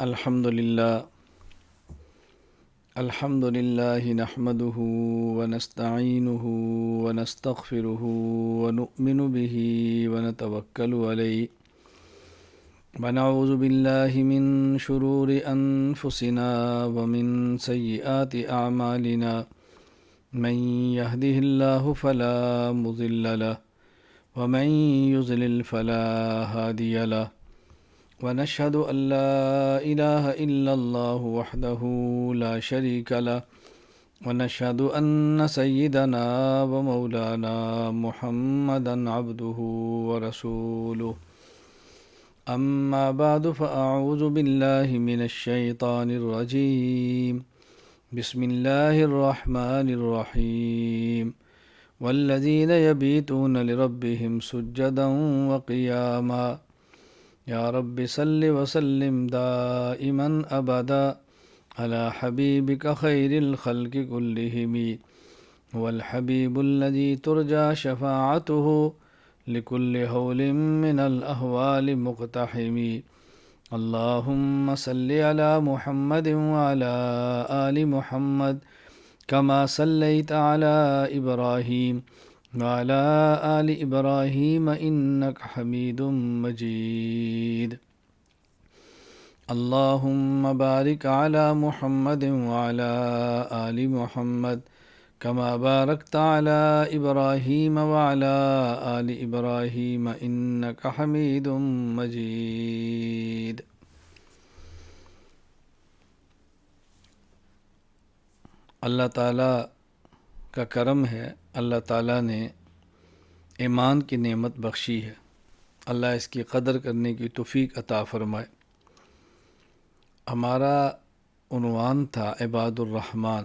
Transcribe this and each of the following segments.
الحمد لله نحمده ونستعينه ونستغفره ونؤمن به ونتوكل عليه ونعوذ بالله من شرور أنفسنا ومن سيئات أعمالنا من يهده الله فلا مضل له ومن يضلل فلا هادي له ونشهد أن لا إله إلا الله وحده لا شريك له ونشهد أن سيدنا ومولانا محمدا عبده ورسوله أما بعد فأعوذ بالله من الشيطان الرجيم بسم الله الرحمن الرحيم والذين يبيتون لربهم سجدا وقياما یا رب صل وسلم دائما ابدا على حبیبک خیر الخلق كلهم هو الحبیب الذي ترجى شفاعته لكل هول من الأهوال مقتحم اللهم صل على محمد وعلى آل محمد كما صليت على إبراهيم وعلى آل إبراهيم إنك حميد مجيد اللهم بارك على محمد وعلى آل محمد كما باركت على إبراهيم وعلى آل إبراهيم إنك حميد مجيد اللہ تعالیٰ کا کرم ہے، اللہ تعالیٰ نے ایمان کی نعمت بخشی ہے، اللہ اس کی قدر کرنے کی توفیق عطا فرمائے۔ ہمارا عنوان تھا عباد الرحمن،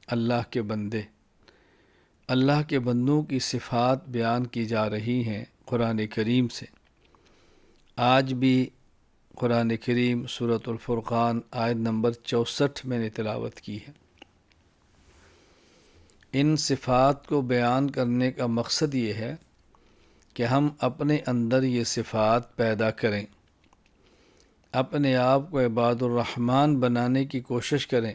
اللہ کے بندے۔ اللہ کے بندوں کی صفات بیان کی جا رہی ہیں قرآن کریم سے۔ آج بھی قرآن کریم سورۃ الفرقان آیت نمبر 64 میں نے تلاوت کی ہے۔ ان صفات کو بیان کرنے کا مقصد یہ ہے کہ ہم اپنے اندر یہ صفات پیدا کریں، اپنے آپ کو عباد الرحمن بنانے کی کوشش کریں،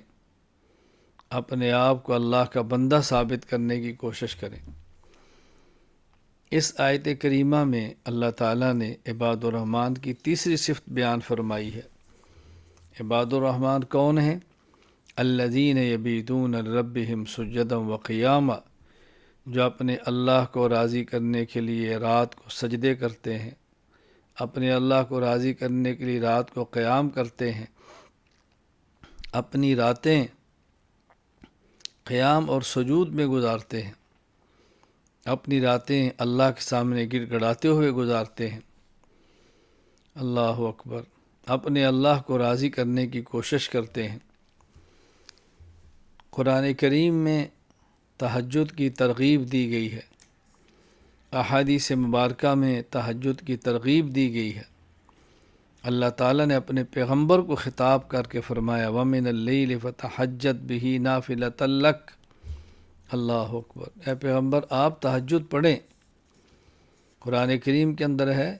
اپنے آپ کو اللہ کا بندہ ثابت کرنے کی کوشش کریں۔ اس آیت کریمہ میں اللہ تعالیٰ نے عباد الرحمن کی تیسری صفت بیان فرمائی ہے۔ عباد الرحمن کون ہیں؟ الذین یبیتون لربہم سجدا وقیاما، جو اپنے اللہ کو راضی کرنے کے لیے رات کو سجدے کرتے ہیں، اپنے اللہ کو راضی کرنے کے لیے رات کو قیام کرتے ہیں، اپنی راتیں قیام اور سجود میں گزارتے ہیں، اپنی راتیں اللہ کے سامنے گڑ گڑاتے ہوئے گزارتے ہیں۔ اللہ اکبر، اپنے اللہ کو راضی کرنے کی کوشش کرتے ہیں۔ قرآن کریم میں تہجد کی ترغیب دی گئی ہے، احادیث مبارکہ میں تہجد کی ترغیب دی گئی ہے۔ اللہ تعالیٰ نے اپنے پیغمبر کو خطاب کر کے فرمایا وَمِنَ اللَّيْلِ فَتَحَجَّدْ بِهِ نَافِلَةً لَكَ۔ اللہ اکبر، اے پیغمبر آپ تہجد پڑھیں۔ قرآن کریم کے اندر ہے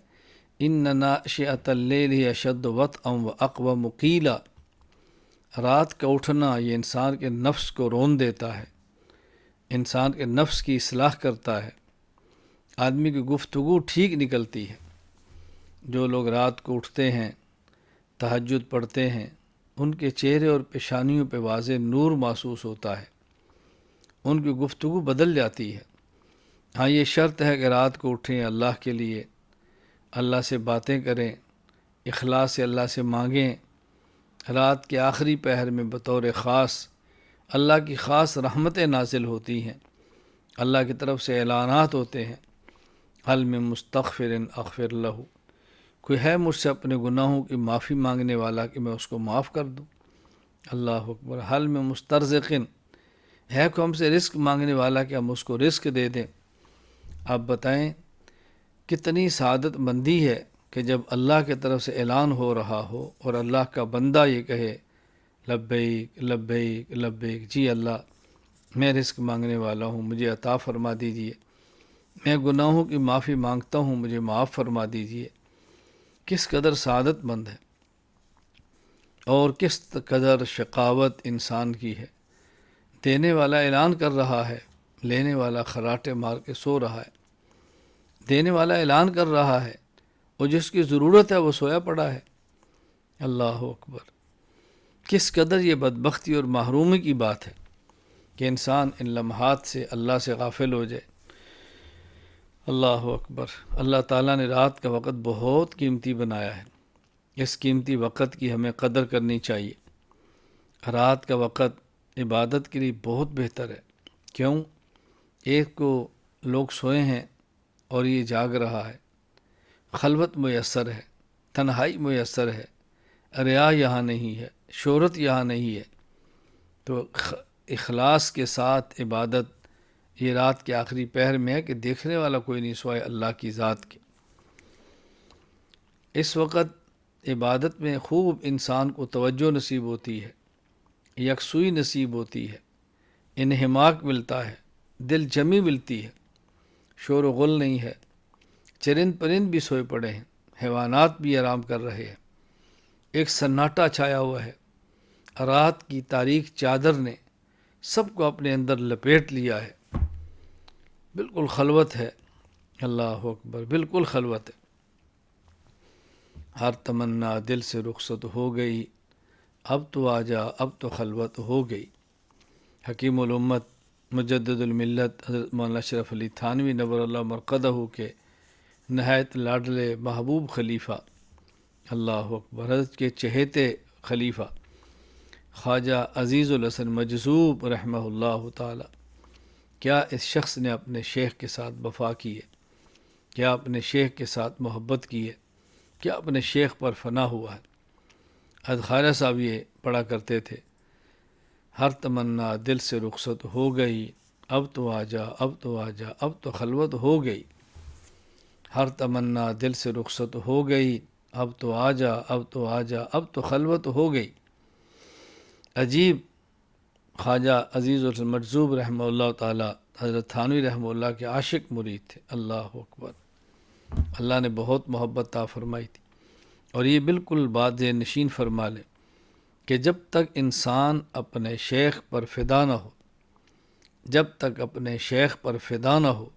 إِنَّ نَاشِئَةَ اللَّيْلِ هِيَ أَشَدُّ وَطْئًا وَأَقْوَمُ قِيلًا۔ رات کا اٹھنا یہ انسان کے نفس کو رون دیتا ہے، انسان کے نفس کی اصلاح کرتا ہے، آدمی کی گفتگو ٹھیک نکلتی ہے۔ جو لوگ رات کو اٹھتے ہیں، تہجد پڑھتے ہیں، ان کے چہرے اور پیشانیوں پہ واضح نور محسوس ہوتا ہے، ان کی گفتگو بدل جاتی ہے۔ ہاں یہ شرط ہے کہ رات کو اٹھیں اللہ کے لیے، اللہ سے باتیں کریں، اخلاص سے اللہ سے مانگیں۔ رات کے آخری پہر میں بطور خاص اللہ کی خاص رحمتیں نازل ہوتی ہیں، اللہ کی طرف سے اعلانات ہوتے ہیں، حل من مستغفر اغفر لہ، کوئی ہے مجھ سے اپنے گناہوں کی معافی مانگنے والا کہ میں اس کو معاف کر دوں۔ اللہ اکبر، حل من مسترزق، ہے کوئی ہم سے رزق مانگنے والا کہ ہم اس کو رزق دے دیں۔ آپ بتائیں کتنی سعادت مندی ہے کہ جب اللہ کی طرف سے اعلان ہو رہا ہو اور اللہ کا بندہ یہ کہے لبیک لبیک لبیک، جی اللہ میں رزق مانگنے والا ہوں، مجھے عطا فرما دیجیے، میں گناہوں کی معافی مانگتا ہوں، مجھے معاف فرما دیجیے۔ کس قدر سعادت مند ہے۔ اور کس قدر شقاوت انسان کی ہے۔ دینے والا اعلان کر رہا ہے، لینے والا خراٹے مار کے سو رہا ہے۔ دینے والا اعلان کر رہا ہے اور جس کی ضرورت ہے وہ سویا پڑا ہے۔ اللہ اکبر! کس قدر یہ بدبختی اور محرومی کی بات ہے کہ انسان ان لمحات سے اللہ سے غافل ہو جائے۔ اللہ اکبر! اللہ تعالیٰ نے رات کا وقت بہت قیمتی بنایا ہے۔ اس قیمتی وقت کی ہمیں قدر کرنی چاہیے۔ رات کا وقت عبادت کے لیے بہت بہتر ہے۔ کیوں؟ ایک کو لوگ سوئے ہیں اور یہ جاگ رہا ہے، خلوت میسر ہے، تنہائی میسر ہے، ریا یہاں نہیں ہے، شہرت یہاں نہیں ہے، تو اخلاص کے ساتھ عبادت یہ رات کے آخری پہر میں ہے کہ دیکھنے والا کوئی نہیں سوائے اللہ کی ذات کے۔ اس وقت عبادت میں خوب انسان کو توجہ نصیب ہوتی ہے، یکسوئی نصیب ہوتی ہے، انہماک ملتا ہے، دل جمی ملتی ہے، شور و غل نہیں ہے، چرند پرند بھی سوئے پڑے ہیں، حیوانات بھی آرام کر رہے ہیں، ایک سناٹا چھایا ہوا ہے، رات کی تاریک چادر نے سب کو اپنے اندر لپیٹ لیا ہے، بالکل خلوت ہے۔ اللہ اکبر! بالکل خلوت ہے۔ ہر تمنا دل سے رخصت ہو گئی، اب تو آجا، اب تو خلوت ہو گئی۔ حکیم الامت مجدد الملت حضرت مولانا اشرف علی تھانوی نور اللہ مرقدہ کے نہایت لاڈلے محبوب خلیفہ، اللہ اکبر، حضرت کے چہیتے خلیفہ خواجہ عزیز الحسن مجذوب رحمہ اللہ تعالی، کیا اس شخص نے اپنے شیخ کے ساتھ وفا کی ہے، کیا اپنے شیخ کے ساتھ محبت کی ہے، کیا اپنے شیخ پر فنا ہوا ہے۔ حضرت خواجہ صاحب یہ پڑھا کرتے تھے، ہر تمنا دل سے رخصت ہو گئی، اب تو آجا، اب تو آجا، اب تو خلوت ہو گئی۔ ہر تمنا دل سے رخصت ہو گئی، اب تو آجا، اب تو آجا، اب تو خلوت ہو گئی۔ عجیب! خواجہ عزیز الحسن مجذوب رحمہ اللہ تعالی حضرت تھانوی رحمہ اللہ کے عاشق مرید تھے۔ اللہ اکبر! اللہ نے بہت محبت عطا فرمائی تھی، اور یہ بالکل بات ذہن نشین فرما لیں کہ جب تک انسان اپنے شیخ پر فدا نہ ہو، جب تک اپنے شیخ پر فدا نہ ہو،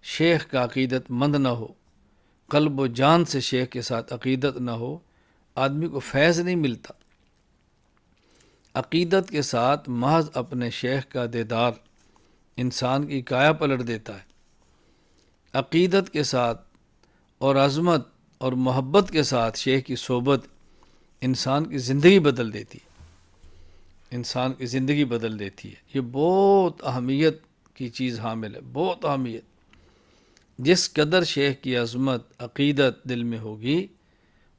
شیخ کا عقیدت مند نہ ہو، قلب و جان سے شیخ کے ساتھ عقیدت نہ ہو، آدمی کو فیض نہیں ملتا۔ عقیدت کے ساتھ محض اپنے شیخ کا دیدار انسان کی کایا پلٹ دیتا ہے۔ عقیدت کے ساتھ اور عظمت اور محبت کے ساتھ شیخ کی صحبت انسان کی زندگی بدل دیتی ہے، انسان کی زندگی بدل دیتی ہے۔ یہ بہت اہمیت کی چیز حامل ہے، بہت اہمیت۔ جس قدر شیخ کی عظمت عقیدت دل میں ہوگی،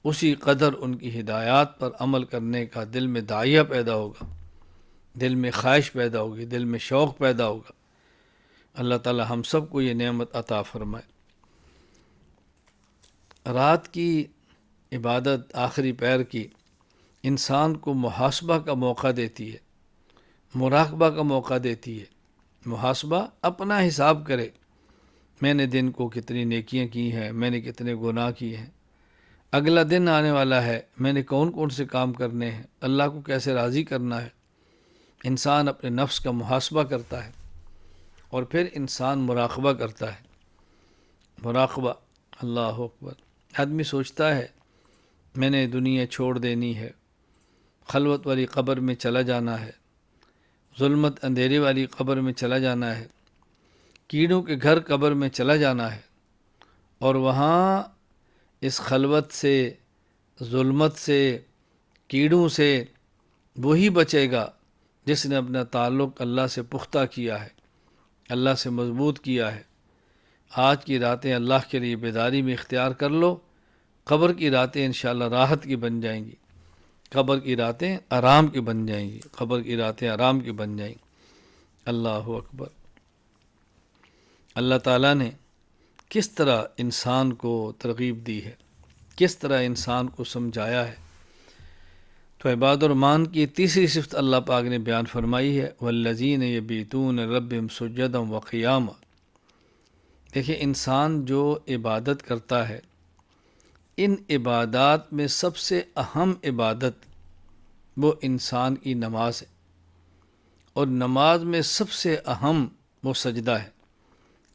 اسی قدر ان کی ہدایات پر عمل کرنے کا دل میں داعیہ پیدا ہوگا، دل میں خواہش پیدا ہوگی، دل میں شوق پیدا ہوگا۔ اللہ تعالی ہم سب کو یہ نعمت عطا فرمائے۔ رات کی عبادت آخری پہر کی انسان کو محاسبہ کا موقع دیتی ہے، مراقبہ کا موقع دیتی ہے۔ محاسبہ، اپنا حساب کرے، میں نے دن کو کتنی نیکیاں کی ہیں، میں نے کتنے گناہ کیے ہیں، اگلا دن آنے والا ہے، میں نے کون کون سے کام کرنے ہیں، اللہ کو کیسے راضی کرنا ہے۔ انسان اپنے نفس کا محاسبہ کرتا ہے اور پھر انسان مراقبہ کرتا ہے۔ مراقبہ، اللہ اکبر! آدمی سوچتا ہے میں نے دنیا چھوڑ دینی ہے، خلوت والی قبر میں چلا جانا ہے، ظلمت اندھیرے والی قبر میں چلا جانا ہے، کیڑوں کے گھر قبر میں چلا جانا ہے، اور وہاں اس خلوت سے، ظلمت سے، کیڑوں سے وہی بچے گا جس نے اپنا تعلق اللہ سے پختہ کیا ہے، اللہ سے مضبوط کیا ہے۔ آج کی راتیں اللہ کے لیے بیداری میں اختیار کر لو، قبر کی راتیں انشاءاللہ راحت کی بن جائیں گی، قبر کی راتیں آرام کی بن جائیں گی، قبر کی راتیں آرام کی بن جائیں گی۔ اللہ اکبر! اللہ تعالیٰ نے کس طرح انسان کو ترغیب دی ہے، کس طرح انسان کو سمجھایا ہے۔ تو عباد الرحمن کی تیسری صفت اللہ پاک نے بیان فرمائی ہے، والذین یبیتون ربہم سجدا وقیاما۔ دیکھیں، انسان جو عبادت کرتا ہے، ان عبادات میں سب سے اہم عبادت وہ انسان کی نماز ہے، اور نماز میں سب سے اہم وہ سجدہ ہے،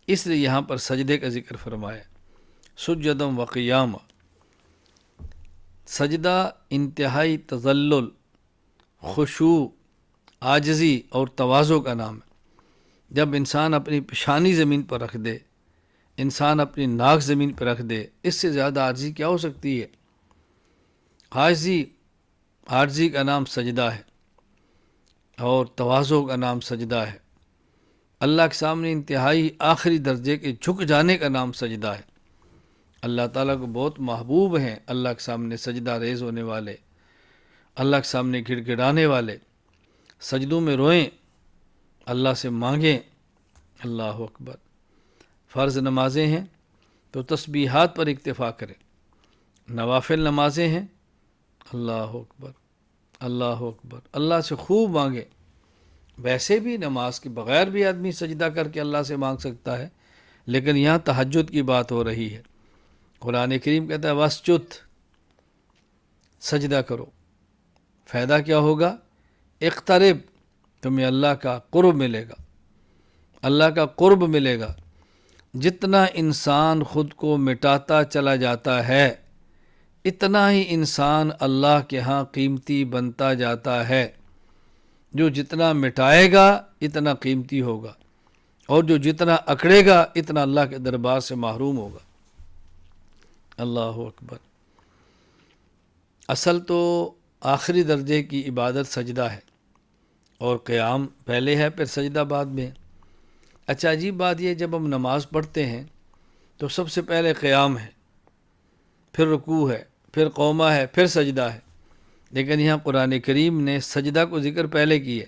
اس لیے یہاں پر سجدے کا ذکر فرمایا، سجدم و قیام۔ سجدہ انتہائی تذلل، خشوع، عاجزی اور تواضع کا نام ہے۔ جب انسان اپنی پیشانی زمین پر رکھ دے، انسان اپنی ناک زمین پر رکھ دے، اس سے زیادہ عاجزی کیا ہو سکتی ہے؟ عاجزی کا نام سجدہ ہے، اور تواضع کا نام سجدہ ہے۔ اللہ کے سامنے انتہائی آخری درجے کے جھک جانے کا نام سجدہ ہے۔ اللہ تعالیٰ کو بہت محبوب ہیں اللہ کے سامنے سجدہ ریز ہونے والے، اللہ کے سامنے گڑ گڑانے والے، سجدوں میں روئیں، اللہ سے مانگیں۔ اللہ اکبر۔ فرض نمازیں ہیں تو تسبیحات پر اکتفا کریں، نوافل نمازیں ہیں، اللہ اکبر، اللہ اکبر، اللہ سے خوب مانگیں۔ ویسے بھی نماز کے بغیر بھی آدمی سجدہ کر کے اللہ سے مانگ سکتا ہے، لیکن یہاں تہجد کی بات ہو رہی ہے۔ قرآن کریم کہتا ہے واسجد، سجدہ کرو۔ فائدہ کیا ہوگا؟ اقترب، تمہیں اللہ کا قرب ملے گا، اللہ کا قرب ملے گا۔ جتنا انسان خود کو مٹاتا چلا جاتا ہے، اتنا ہی انسان اللہ کے ہاں قیمتی بنتا جاتا ہے۔ جو جتنا مٹائے گا اتنا قیمتی ہوگا، اور جو جتنا اکڑے گا اتنا اللہ کے دربار سے محروم ہوگا۔ اللہ اکبر۔ اصل تو آخری درجے کی عبادت سجدہ ہے، اور قیام پہلے ہے، پھر سجدہ بعد میں۔ اچھا عجیب بات یہ، جب ہم نماز پڑھتے ہیں تو سب سے پہلے قیام ہے، پھر رکوع ہے، پھر قومہ ہے، پھر سجدہ ہے، لیکن یہاں قرآن کریم نے سجدہ کو ذکر پہلے کی ہے۔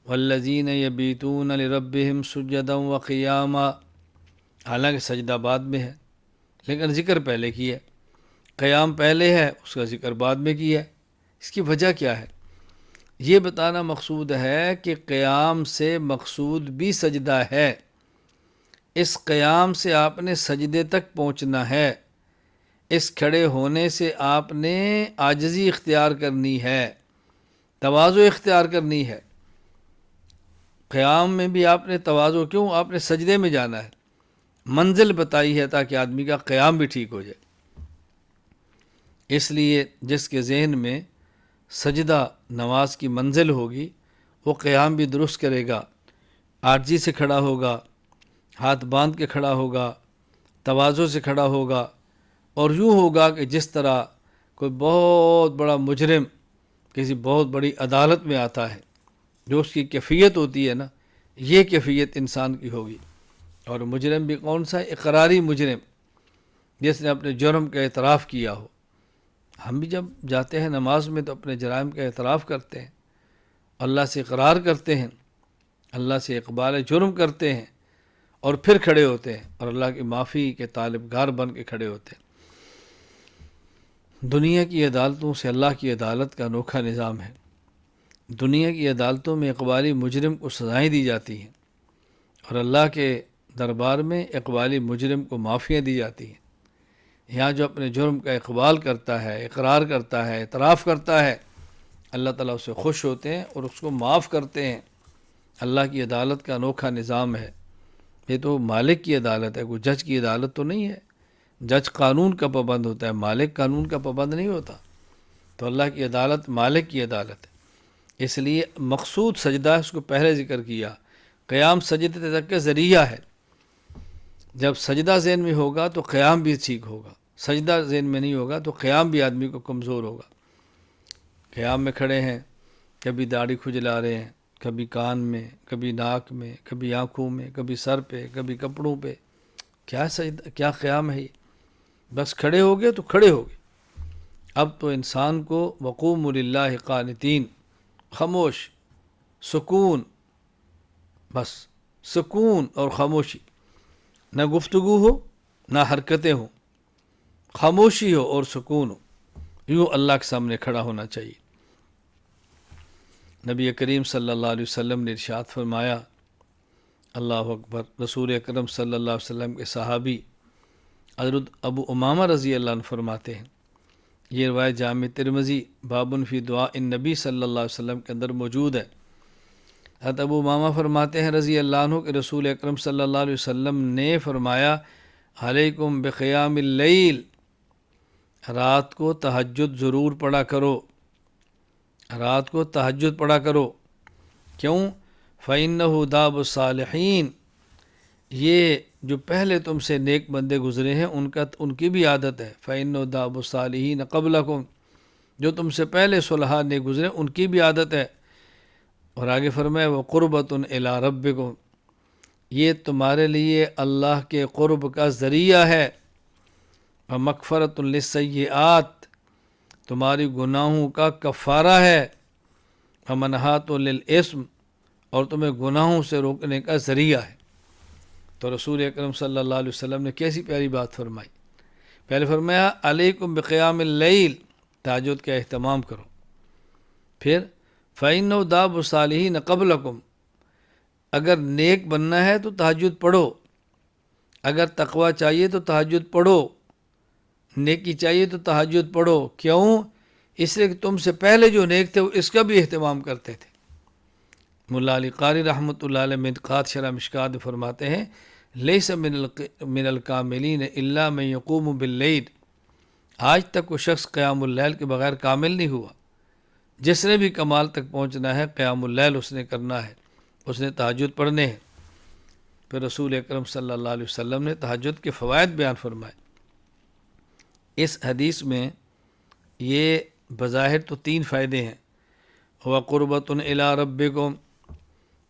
والذین یبیتون لربہم سجدا وقیاما، حالانکہ سجدہ بعد میں ہے لیکن ذکر پہلے کی ہے۔ قیام پہلے ہے، اس کا ذکر بعد میں کیا ہے۔ اس کی وجہ کیا ہے؟ یہ بتانا مقصود ہے کہ قیام سے مقصود بھی سجدہ ہے۔ اس قیام سے آپ نے سجدے تک پہنچنا ہے، اس کھڑے ہونے سے آپ نے عاجزی اختیار کرنی ہے، تواضع اختیار کرنی ہے۔ قیام میں بھی آپ نے تواضع، کیوں؟ آپ نے سجدے میں جانا ہے، منزل بتائی ہے تاکہ آدمی کا قیام بھی ٹھیک ہو جائے۔ اس لیے جس کے ذہن میں سجدہ نماز کی منزل ہوگی، وہ قیام بھی درست کرے گا، عاجزی سے کھڑا ہوگا، ہاتھ باندھ کے کھڑا ہوگا، تواضع سے کھڑا ہوگا، اور یوں ہوگا کہ جس طرح کوئی بہت بڑا مجرم کسی بہت بڑی عدالت میں آتا ہے، جو اس کی کیفیت ہوتی ہے نا، یہ کیفیت انسان کی ہوگی۔ اور مجرم بھی کون سا ہے؟ اقراری مجرم، جس نے اپنے جرم کا اعتراف کیا ہو۔ ہم بھی جب جاتے ہیں نماز میں تو اپنے جرائم کا اعتراف کرتے ہیں، اللہ سے اقرار کرتے ہیں، اللہ سے اقبال جرم کرتے ہیں، اور پھر کھڑے ہوتے ہیں اور اللہ کی معافی کے طالبگار بن کے کھڑے ہوتے ہیں۔ دنیا کی عدالتوں سے اللہ کی عدالت کا انوکھا نظام ہے۔ دنیا کی عدالتوں میں اقبالی مجرم کو سزائیں دی جاتی ہیں، اور اللہ کے دربار میں اقبالی مجرم کو معافیاں دی جاتی ہیں۔ یہاں جو اپنے جرم کا اقبال کرتا ہے، اقرار کرتا ہے، اعتراف کرتا ہے، اللہ تعالیٰ اس سے خوش ہوتے ہیں اور اس کو معاف کرتے ہیں۔ اللہ کی عدالت کا انوکھا نظام ہے۔ یہ تو مالک کی عدالت ہے، کوئی جج کی عدالت تو نہیں ہے۔ جج قانون کا پابند ہوتا ہے، مالک قانون کا پابند نہیں ہوتا۔ تو اللہ کی عدالت مالک کی عدالت ہے، اس لیے مقصود سجدہ ہے، اس کو پہلے ذکر کیا۔ قیام سجدے تک کا ذریعہ ہے۔ جب سجدہ ذہن میں ہوگا تو قیام بھی ٹھیک ہوگا، سجدہ ذہن میں نہیں ہوگا تو قیام بھی آدمی کو کمزور ہوگا۔ قیام میں کھڑے ہیں، کبھی داڑھی کھجلا رہے ہیں، کبھی کان میں، کبھی ناک میں، کبھی آنکھوں میں، کبھی سر پہ، کبھی کپڑوں پہ، کیا سجدہ، کیا قیام ہے یہ؟ بس کھڑے ہو گئے تو کھڑے ہو گئے۔ اب تو انسان کو وقوموا للہ قانتین، خاموش، سکون، بس سکون اور خاموشی، نہ گفتگو ہو نہ حرکتیں ہوں، خاموشی ہو اور سکون ہو، یوں اللہ کے سامنے کھڑا ہونا چاہیے۔ نبی کریم صلی اللہ علیہ وسلم نے ارشاد فرمایا، اللہ اکبر، رسول اکرم صلی اللہ علیہ وسلم کے صحابی حضرت ابو امامہ رضی اللہ عنہ فرماتے ہیں، یہ روایت جامع ترمذی باب فی دعاء النبی صلی اللہ علیہ وسلم کے اندر موجود ہے۔ حضرت ابو امامہ فرماتے ہیں رضی اللہ عنہ کہ رسول اکرم صلی اللہ علیہ وسلم نے فرمایا علیکم بقیام اللیل، رات کو تہجد ضرور پڑھا کرو، رات کو تہجد پڑھا کرو۔ کیوں؟ فَإِنَّهُ دَابُ الصَّالِحِينَ، یہ جو پہلے تم سے نیک بندے گزرے ہیں ان کی بھی عادت ہے۔ فَإِنَّهُ دَابُ الصَّالِحِينَ قَبْلَكُمْ، جو تم سے پہلے صلحاء نیک گزرے ان کی بھی عادت ہے۔ اور آگے فرمائے وَقُرْبَةٌ إِلَىٰ رَبِّكُمْ، یہ تمہارے لیے اللہ کے قرب کا ذریعہ ہے۔ وَمَغْفِرَةٌ لِلسَّيِّئَاتِ، تمہاری گناہوں کا کفارہ ہے۔ وَمَنْہَاةٌ لِلْإِثْمِ، اور تمہیں گناہوں سے روکنے کا ذریعہ ہے۔ تو رسول اکرم صلی اللہ علیہ وسلم نے کیسی پیاری بات فرمائی۔ پہلے فرمایا علیکم بقیام اللیل، تہجد کا اہتمام کرو۔ پھر فَإِنَّهُ دَابُ الصَّالِحِينَ قَبْلَكُمْ، اگر نیک بننا ہے تو تہجد پڑھو، اگر تقوی چاہیے تو تہجد پڑھو، نیکی چاہیے تو تہجد پڑھو۔ کیوں؟ اس لیے کہ تم سے پہلے جو نیک تھے وہ اس کا بھی اہتمام کرتے تھے۔ مولا علی قاری رحمۃ اللہ علیہ منقات شرح مشکات میں فرماتے ہیں لیس من الکاملین الا من یقوم باللیل، آج تک وہ شخص قیام اللیل کے بغیر کامل نہیں ہوا۔ جس نے بھی کمال تک پہنچنا ہے قیام اللیل اس نے کرنا ہے، اس نے تہجد پڑھنے ہیں۔ پھر رسول اکرم صلی اللہ علیہ وسلم نے تہجد کے فوائد بیان فرمائے۔ اس حدیث میں یہ بظاہر تو 3 فائدے ہیں۔ وَقُرْبَةٌ إِلَىٰ رَبِّكُمْ،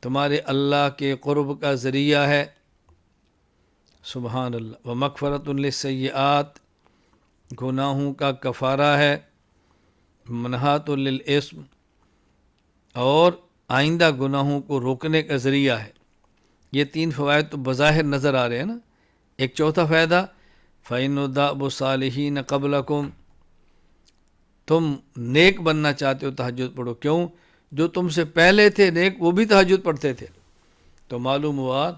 تمہارے اللہ کے قرب کا ذریعہ ہے، سبحان اللہ۔ وَمَغْفِرَةٌ لِلسَّيِّئَاتِ، گناہوں کا کفارہ ہے۔ وَمَنْہَاةٌ لِلْإِثْمِ، اور آئندہ گناہوں کو روکنے کا ذریعہ ہے۔ یہ 3 فوائد تو بظاہر نظر آ رہے ہیں نا۔ ایک چوتھا فائدہ فَإِنَّهُ دَابُ الصَّالِحِينَ قَبْلَكُمْ، تم نیک بننا چاہتے ہو تہجد پڑھو۔ کیوں؟ جو تم سے پہلے تھے نیک وہ بھی تہجد پڑھتے تھے۔ تو معلوم ہوا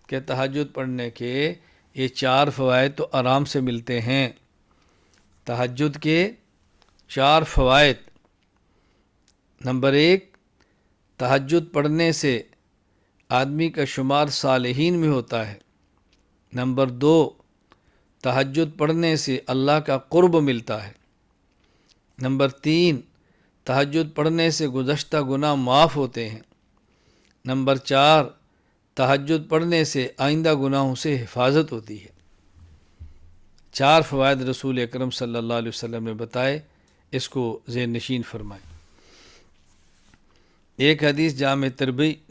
کہ تہجد پڑھنے کے یہ 4 فوائد تو آرام سے ملتے ہیں۔ تہجد کے 4 فوائد۔ نمبر 1، تہجد پڑھنے سے آدمی کا شمار صالحین میں ہوتا ہے۔ نمبر 2، تہجد پڑھنے سے اللہ کا قرب ملتا ہے۔ نمبر 3، تہجد پڑھنے سے گزشتہ گناہ معاف ہوتے ہیں۔ نمبر 4، تہجد پڑھنے سے آئندہ گناہوں سے حفاظت ہوتی ہے۔ 4 فوائد رسول اکرم صلی اللہ علیہ وسلم نے بتائے، اس کو ذہن نشین فرمائیں۔ ایک حدیث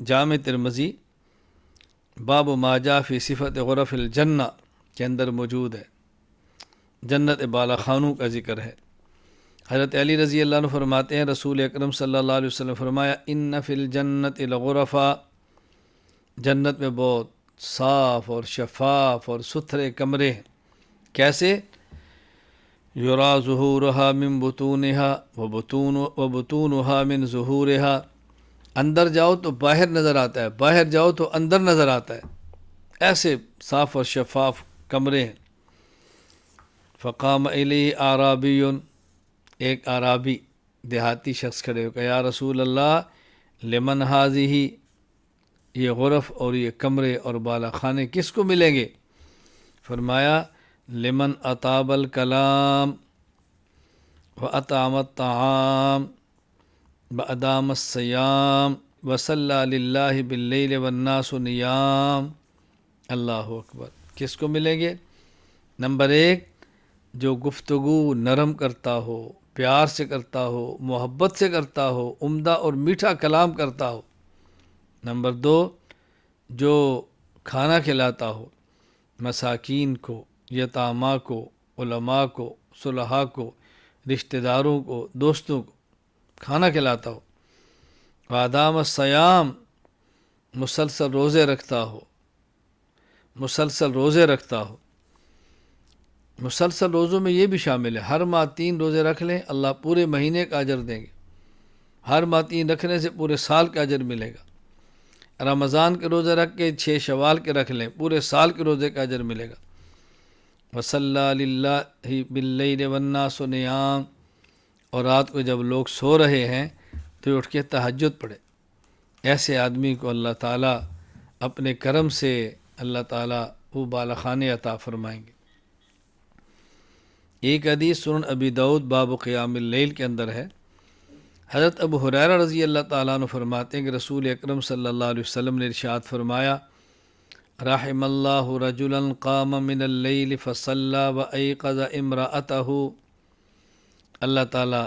جامع ترمذی باب ما جاء فی صفت غرف الجنہ کے اندر موجود ہے، جنت بالا خانوں کا ذکر ہے۔ حضرت علی رضی اللہ عنہ فرماتے ہیں رسول اکرم صلی اللہ علیہ وسلم فرمایا ان فی الجنت لغرفا، جنت میں بہت صاف اور شفاف اور ستھرے کمرے ہیں۔ کیسے؟ یرا ظہورها من بطونها وبطونها من ظہورها، اندر جاؤ تو باہر نظر آتا ہے، باہر جاؤ تو اندر نظر آتا ہے، ایسے صاف اور شفاف کمرے ہیں۔ فقام الیہ اعرابی، ایک اعرابی دیہاتی شخص کھڑے ہو کہ یا رسول اللہ لمن ھذہ، یہ غرف اور یہ کمرے اور بالا خانے کس کو ملیں گے؟ فرمایا لمن اطاب الکلام واطعم الطعام وادام الصیام وصلی للہ باللیل والناس نیام۔ اللہ اکبر، کس کو ملیں گے؟ نمبر 1، جو گفتگو نرم کرتا ہو، پیار سے کرتا ہو، محبت سے کرتا ہو، عمدہ اور میٹھا کلام کرتا ہو۔ نمبر 2، جو کھانا کھلاتا ہو، مساکین کو، یتامہ کو، علماء کو، صلحاء کو، رشتہ داروں کو، دوستوں کو کھانا کھلاتا ہو۔ وادام الصیام، مسلسل روزے رکھتا ہو، مسلسل روزے رکھتا ہو۔ مسلسل روزوں میں یہ بھی شامل ہے، ہر ماہ 3 روزے رکھ لیں اللہ پورے مہینے کا اجر دیں گے۔ ہر ماہ 3 رکھنے سے پورے سال کا اجر ملے گا۔ رمضان کے روزے رکھ کے 6 شوال کے رکھ لیں، پورے سال کے روزے کا اجر ملے گا۔ وصلی للہ باللیل والناس نیام، اور رات کو جب لوگ سو رہے ہیں تو اٹھ کے تہجد پڑھے، ایسے آدمی کو اللہ تعالیٰ اپنے کرم سے اللہ تعالیٰ وہ بالخانے عطا فرمائیں گے۔ ایک حدیث سنن ابی داؤد باب قیام اللیل کے اندر ہے، حضرت ابو ہریرہ رضی اللہ تعالیٰ عنہ فرماتے ہیں کہ رسول اکرم صلی اللہ علیہ وسلم نے ارشاد فرمایا، رحم اللہ رجلا قام من اللیل فصلی وایقظ امرأتہ، اللہ تعالیٰ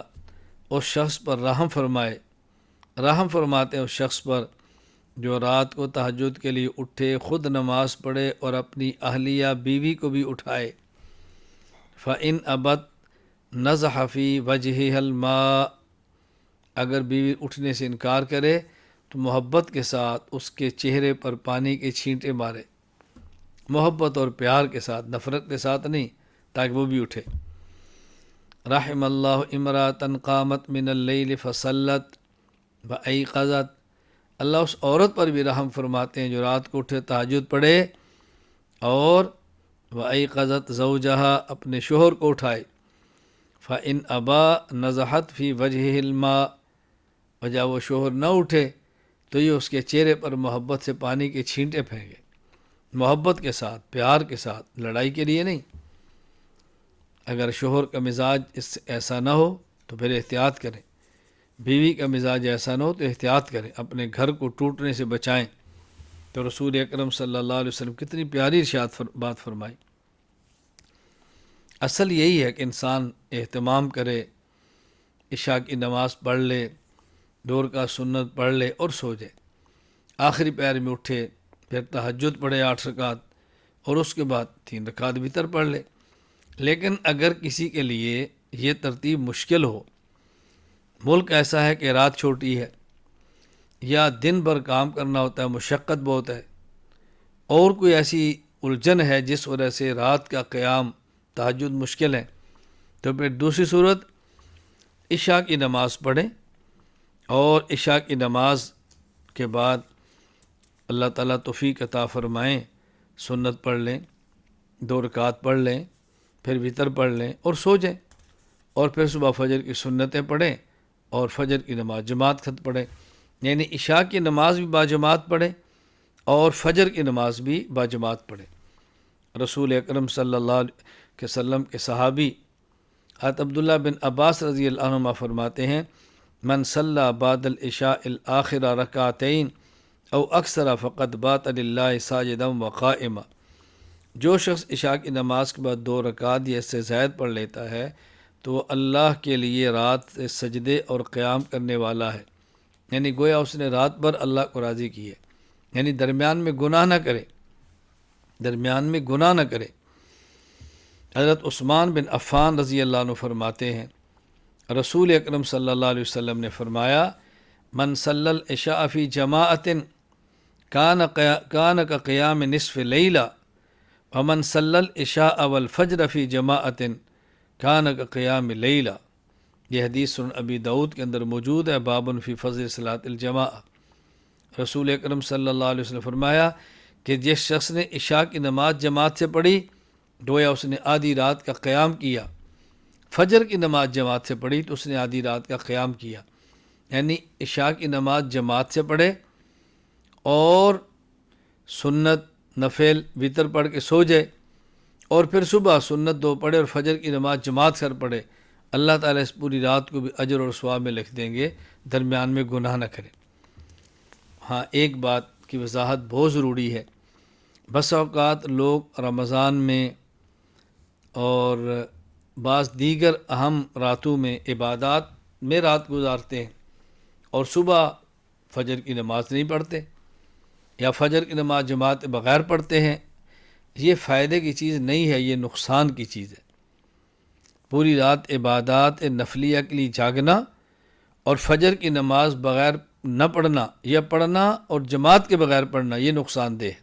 اس شخص پر رحم فرمائے، رحم فرماتے ہیں اس شخص پر جو رات کو تہجد کے لیے اٹھے، خود نماز پڑھے اور اپنی اہلیہ بیوی کو بھی اٹھائے۔ فَإِنْ أَبَتْ نَزَحَ فِي وَجْهِهَا الْمَاءَ، اگر بیوی اٹھنے سے انکار کرے تو محبت کے ساتھ اس کے چہرے پر پانی کے چھینٹے مارے، محبت اور پیار کے ساتھ، نفرت کے ساتھ نہیں، تاکہ وہ بھی اٹھے۔ رحم اللہ امرأۃ قامت من اللیل فصلت وایقظت، اللہ اس عورت پر بھی رحم فرماتے ہیں جو رات کو اٹھے تہجد پڑھے اور وایقظت زوجہا، اپنے شوہر کو اٹھائے۔ فإن ابا نزحت فی وجہہ الماء، اور جب وہ شوہر نہ اٹھے تو یہ اس کے چہرے پر محبت سے پانی کے چھینٹے پھینکے، محبت کے ساتھ، پیار کے ساتھ، لڑائی کے لیے نہیں۔ اگر شوہر کا مزاج ایسا نہ ہو تو پھر احتیاط کریں، بیوی کا مزاج ایسا نہ ہو تو احتیاط کریں، اپنے گھر کو ٹوٹنے سے بچائیں۔ تو رسول اکرم صلی اللہ علیہ وسلم کتنی پیاری ارشاد بات فرمائی۔ اصل یہی ہے کہ انسان اہتمام کرے، عشاء کی نماز پڑھ لے، 2 رکعت سنت پڑھ لے اور سو جائے، آخری پہر میں اٹھے، پھر تہجد پڑھے 8 رکعت اور اس کے بعد 3 رکعت وتر پڑھ لے۔ لیکن اگر کسی کے لیے یہ ترتیب مشکل ہو، ملک ایسا ہے کہ رات چھوٹی ہے یا دن بھر کام کرنا ہوتا ہے، مشقت بہت ہے، اور کوئی ایسی الجھن ہے جس وجہ سے رات کا قیام تہجد مشکل ہے، تو پھر دوسری صورت عشاء کی نماز پڑھیں اور عشاء کی نماز کے بعد اللہ تعالیٰ توفیق عطا فرمائیں، سنت پڑھ لیں، 2 رکعت پڑھ لیں، پھر وتر پڑھ لیں اور سو جائیں، اور پھر صبح فجر کی سنتیں پڑھیں اور فجر کی نماز جماعت خط پڑھیں، یعنی عشاء کی نماز بھی باجماعت پڑھیں اور فجر کی نماز بھی باجماعت پڑھیں۔ رسول اکرم صلی اللہ علیہ وسلم کے صحابی حضرت عبداللہ بن عباس رضی اللہ عنہما فرماتے ہیں، من صلی بعد العشاء الآخرہ رکعتین او اکثر فقد بات للہ ساجدا وقائما، جو شخص عشاء کی نماز کے بعد 2 رکعت یا اس سے زائد پڑھ لیتا ہے تو وہ اللہ کے لیے رات سے سجدے اور قیام کرنے والا ہے، یعنی گویا اس نے رات بھر اللہ کو راضی کی ہے، یعنی درمیان میں گناہ نہ کرے، درمیان میں گناہ نہ کرے۔ حضرت عثمان بن عفان رضی اللہ عنہ فرماتے ہیں، رسول اکرم صلی اللہ علیہ وسلم نے فرمایا، من صلی العشاء فی جماعت کان کا قیام نصف لیلہ ومن صلی العشاء والفجر فی جماعت کان کا قیام لیلہ۔ یہ حدیث سنن ابی داؤد کے اندر موجود ہے، باب فی فضل صلاۃ الجماعہ۔ رسول اکرم صلی اللہ علیہ وسلم نے فرمایا کہ جس شخص نے عشاء کی نماز جماعت سے پڑھی گویا اس نے آدھی رات کا قیام کیا، فجر کی نماز جماعت سے پڑھی تو اس نے آدھی رات کا قیام کیا، یعنی عشاء کی نماز جماعت سے پڑھے اور سنت نفل وتر پڑھ کے سو جائے، اور پھر صبح سنت 2 پڑھے اور فجر کی نماز جماعت کر پڑھے، اللہ تعالیٰ اس پوری رات کو بھی اجر اور ثواب میں لکھ دیں گے، درمیان میں گناہ نہ کرے۔ ہاں، ایک بات کی وضاحت بہت ضروری ہے، بس اوقات لوگ رمضان میں اور بعض دیگر اہم راتوں میں عبادات میں رات گزارتے ہیں اور صبح فجر کی نماز نہیں پڑھتے یا فجر کی نماز جماعت بغیر پڑھتے ہیں۔ یہ فائدے کی چیز نہیں ہے، یہ نقصان کی چیز ہے۔ پوری رات عبادات نفلیہ کے لیے جاگنا اور فجر کی نماز بغیر نہ پڑھنا یا پڑھنا اور جماعت کے بغیر پڑھنا یہ نقصان دہ ہے۔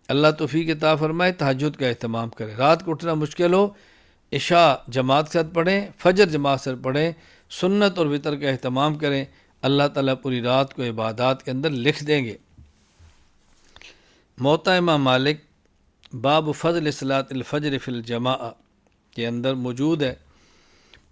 اللہ توفیق عطا فرمائے، تہجد کا اہتمام کریں، رات کو اٹھنا مشکل ہو عشاء جماعت کے ساتھ پڑھیں، فجر جماعت سے پڑھیں، سنت اور وتر کا اہتمام کریں، اللہ تعالیٰ پوری رات کو عبادات کے اندر لکھ دیں گے۔ موطا امام مالک باب فضل صلاۃ الفجر فی الجماعہ کے اندر موجود ہے،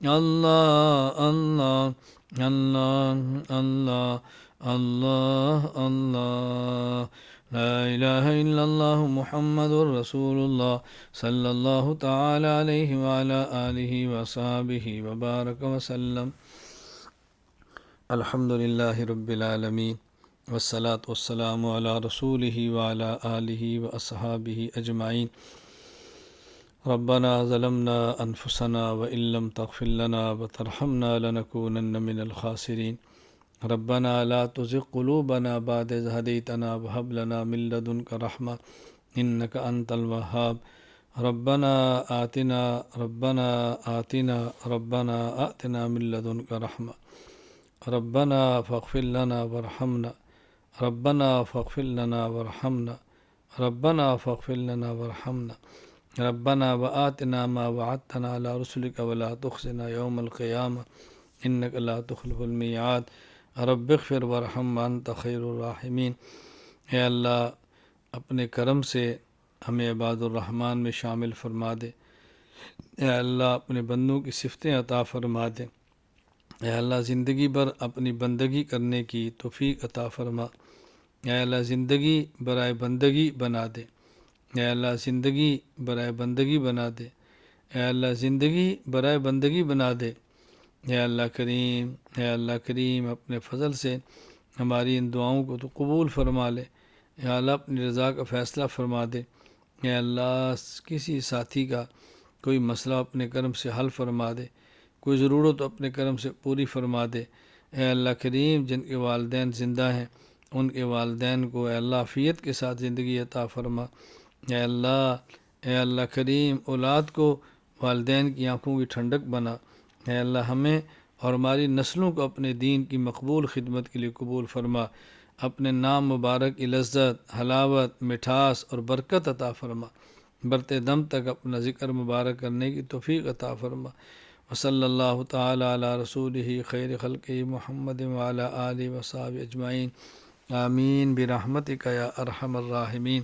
اللہ اللہ اللہ اللہ اللہ اللہ لا الہ الا اللہ محمد الرسول اللہ صلی اللہ تعالی علیہ وعلی آلہ وصحبہ وبارک وسلم۔ الحمد للہ رب العالمین والصلاة والسلام علی رسولہ وعلی آلہ واصحابہ اجمعین۔ ربنا ظلمنا انفسنا وإن لم تغفر لنا وترحمنا لنكونن من الخاسرين۔ ربنا لا تزغ قلوبنا بعد إذ هديتنا وهب لنا من لدنك رحمة إنك أنت الوهاب۔ ربنا آتنا من لدنك رحمة ربنا فاغفر لنا وارحمنا ربنا فاغفر لنا وارحمنا ربنا فاغفر لنا وارحمنا ربنا وآتنا ما وعدتنا على رسلك ولا تخزنا يوم القيامة إنك لا تخلف الميعاد۔ رب اغفر وارحم وانت خیر الراحمین۔ اے اللہ اپنے کرم سے ہمیں عباد الرحمن میں شامل فرما دے۔ اے اللہ اپنے بندوں کی صفتیں عطا فرما دے۔ اے اللہ زندگی بھر اپنی بندگی کرنے کی توفیق عطا فرما۔ اے اللہ زندگی برائے بندگی بنا دے۔ اے اللہ زندگی برائے بندگی بنا دے۔ اے اللہ زندگی برائے بندگی بنا دے۔ اے اللہ کریم اپنے فضل سے ہماری ان دعاؤں کو تو قبول فرما لے۔ اے اللہ اپنی رضا کا فیصلہ فرما دے۔ اے اللہ کسی ساتھی کا کوئی مسئلہ اپنے کرم سے حل فرما دے، کوئی ضرورت اپنے کرم سے پوری فرما دے۔ اے اللہ کریم جن کے والدین زندہ ہیں ان کے والدین کو اے اللہ عافیت کے ساتھ زندگی عطا فرما۔ اے اللہ کریم اولاد کو والدین کی آنکھوں کی ٹھنڈک بنا۔ اے اللہ ہمیں اور ہماری نسلوں کو اپنے دین کی مقبول خدمت کے لیے قبول فرما۔ اپنے نام مبارک کی لذت، حلاوت، مٹھاس اور برکت عطا فرما۔ برتے دم تک اپنا ذکر مبارک کرنے کی توفیق عطا فرما۔ وصلی اللہ تعالی علی رسولہ خیر خلقہ محمد وعلی آلہ وصحبہ اجمعین۔ آمین برحمتک یا ارحم الراحمین۔